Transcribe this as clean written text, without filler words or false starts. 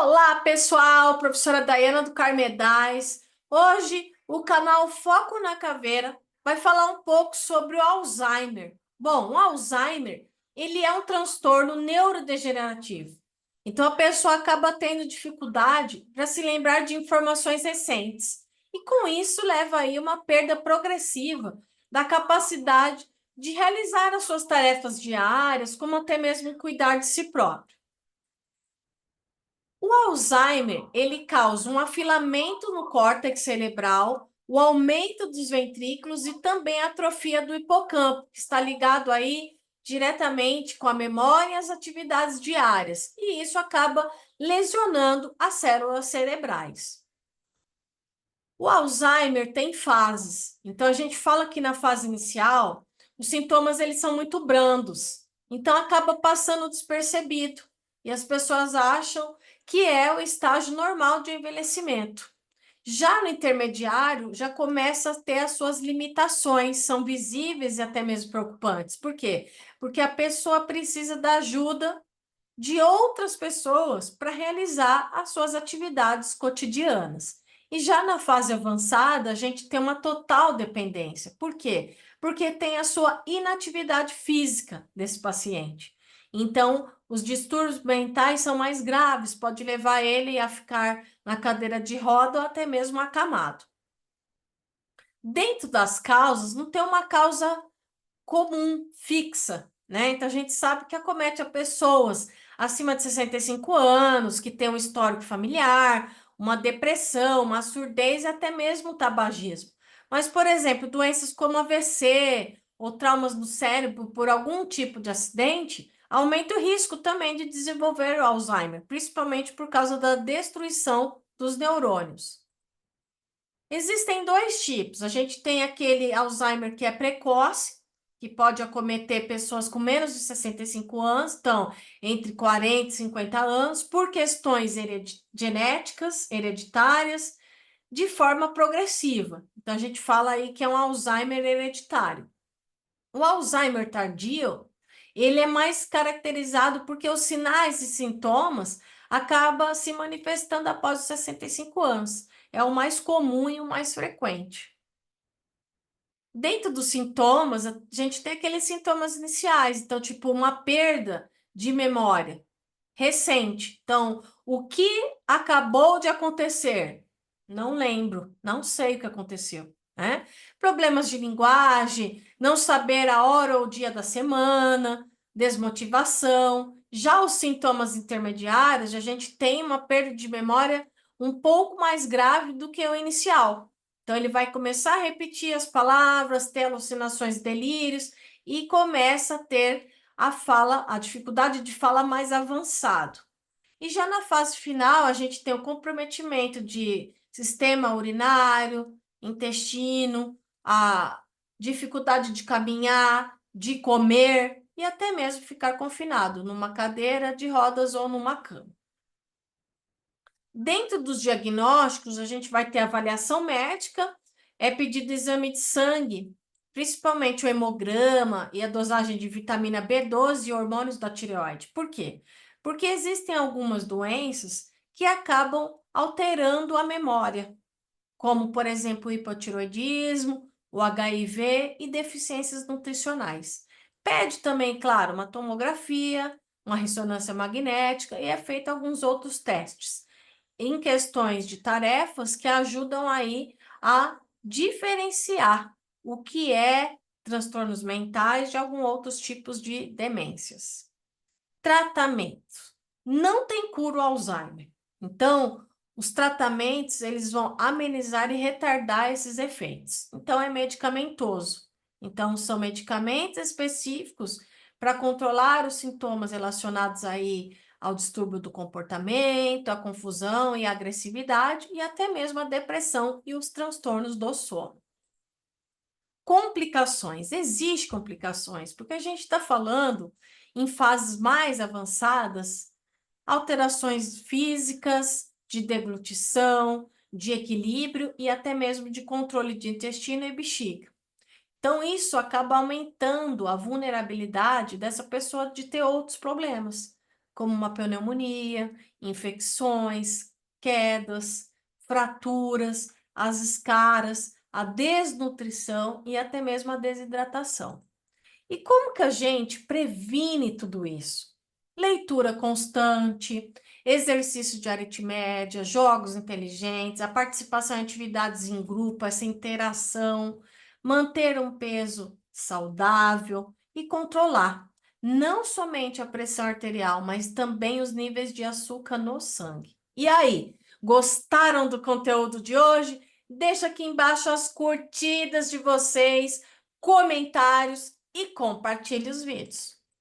Olá, pessoal! Professora Daiana do Carmedais. Hoje, o canal Foco na Caveira vai falar um pouco sobre o Alzheimer. Bom, o Alzheimer, ele é um transtorno neurodegenerativo. Então, a pessoa acaba tendo dificuldade para se lembrar de informações recentes. E com isso, leva aí uma perda progressiva da capacidade de realizar as suas tarefas diárias, como até mesmo cuidar de si próprio. O Alzheimer, ele causa um afilamento no córtex cerebral, o aumento dos ventrículos e também a atrofia do hipocampo, que está ligado aí diretamente com a memória e as atividades diárias, e isso acaba lesionando as células cerebrais. O Alzheimer tem fases, então a gente fala que na fase inicial, os sintomas eles são muito brandos, então acaba passando despercebido, e as pessoas acham que é o estágio normal de envelhecimento. Já no intermediário, já começa a ter as suas limitações, são visíveis e até mesmo preocupantes. Por quê? Porque a pessoa precisa da ajuda de outras pessoas para realizar as suas atividades cotidianas. E já na fase avançada, a gente tem uma total dependência. Por quê? Porque tem a sua inatividade física desse paciente. Então, os distúrbios mentais são mais graves, pode levar ele a ficar na cadeira de roda ou até mesmo acamado. Dentro das causas, não tem uma causa comum, fixa, né? Então, a gente sabe que acomete a pessoas acima de 65 anos, que tem um histórico familiar, uma depressão, uma surdez e até mesmo o tabagismo. Mas, por exemplo, doenças como AVC ou traumas no cérebro por algum tipo de acidente, aumenta o risco também de desenvolver o Alzheimer, principalmente por causa da destruição dos neurônios. Existem dois tipos. A gente tem aquele Alzheimer que é precoce, que pode acometer pessoas com menos de 65 anos, então, entre 40 e 50 anos, por questões genéticas, hereditárias, de forma progressiva. Então, a gente fala aí que é um Alzheimer hereditário. O Alzheimer tardio, ele é mais caracterizado porque os sinais e sintomas acabam se manifestando após os 65 anos. É o mais comum e o mais frequente. Dentro dos sintomas, a gente tem aqueles sintomas iniciais, então, tipo, uma perda de memória recente. Então, o que acabou de acontecer? Não lembro, não sei o que aconteceu, né? Problemas de linguagem, não saber a hora ou o dia da semana, desmotivação. Já os sintomas intermediários, a gente tem uma perda de memória um pouco mais grave do que o inicial. Então, ele vai começar a repetir as palavras, ter alucinações, delírios e começa a ter a fala, a dificuldade de fala mais avançado. E já na fase final, a gente tem o comprometimento de sistema urinário, intestino, a dificuldade de caminhar, de comer e até mesmo ficar confinado numa cadeira de rodas ou numa cama. Dentro dos diagnósticos, a gente vai ter avaliação médica, é pedido exame de sangue, principalmente o hemograma e a dosagem de vitamina B12 e hormônios da tireoide. Por quê? Porque existem algumas doenças que acabam alterando a memória, como, por exemplo, o hipotiroidismo, o HIV e deficiências nutricionais. Pede também, claro, uma tomografia, uma ressonância magnética e é feito alguns outros testes em questões de tarefas que ajudam aí a diferenciar o que é transtornos mentais de alguns outros tipos de demências. Tratamento. Não tem cura o Alzheimer. Então, os tratamentos, eles vão amenizar e retardar esses efeitos. Então, é medicamentoso. Então, são medicamentos específicos para controlar os sintomas relacionados aí ao distúrbio do comportamento, à confusão e à agressividade, e até mesmo a depressão e os transtornos do sono. Complicações. Existem complicações, porque a gente está falando em fases mais avançadas, alterações físicas, de deglutição, de equilíbrio e até mesmo de controle de intestino e bexiga. Então, isso acaba aumentando a vulnerabilidade dessa pessoa de ter outros problemas. como uma pneumonia, infecções, quedas, fraturas, as escaras, a desnutrição e até mesmo a desidratação. E como que a gente previne tudo isso? Leitura constante, exercício de aritmédia, jogos inteligentes, a participação em atividades em grupo, essa interação, manter um peso saudável e controlar não somente a pressão arterial, mas também os níveis de açúcar no sangue. E aí, gostaram do conteúdo de hoje? Deixa aqui embaixo as curtidas de vocês, comentários e compartilhe os vídeos.